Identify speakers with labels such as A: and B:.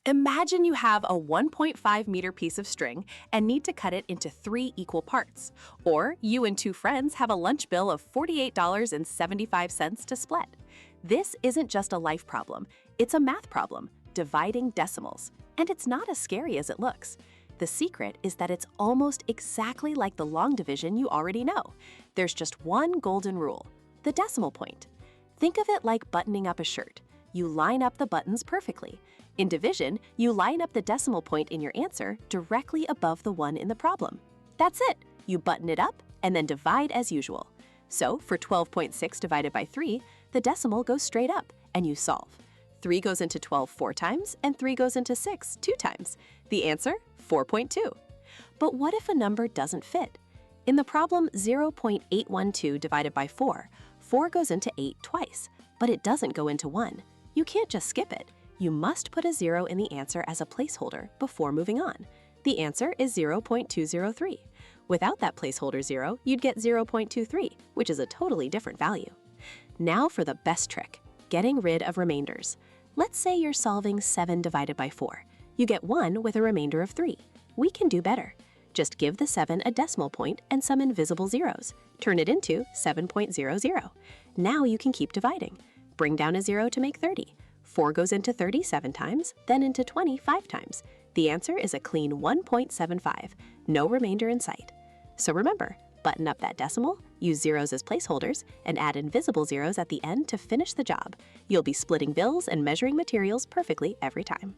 A: Imagine you have a 1.5-meter piece of string and need to cut it into 3 equal parts. Or you and 2 friends have a lunch bill of $48.75 to split. This isn't just a life problem, it's a math problem, dividing decimals. And it's not as scary as it looks. The secret is that it's almost exactly like the long division you already know. There's just one golden rule: the decimal point. Think of it like buttoning up a shirt. You line up the buttons perfectly. In division, you line up the decimal point in your answer directly above the one in the problem. That's it. You button it up and then divide as usual. So for 12.6 divided by 3, the decimal goes straight up and you solve. 3 goes into 12 4 times and 3 goes into 6 2 times. The answer, 4.2. But what if a number doesn't fit? In the problem 0.812 divided by 4, 4 goes into 8 twice, but it doesn't go into 1. You can't just skip it. You must put a 0 in the answer as a placeholder before moving on. The answer is 0.203. Without that placeholder 0, you'd get 0.23, which is a totally different value. Now for the best trick, getting rid of remainders. Let's say you're solving 7 divided by 4. You get 1 with a remainder of 3. We can do better. Just give the 7 a decimal point and some invisible zeros. Turn it into 7.00. Now you can keep dividing. Bring down a 0 to make 30. 4 goes into 30 7 times, then into 20 5 times. The answer is a clean 1.75, no remainder in sight. So remember, button up that decimal, use zeros as placeholders, and add invisible zeros at the end to finish the job. You'll be splitting bills and measuring materials perfectly every time.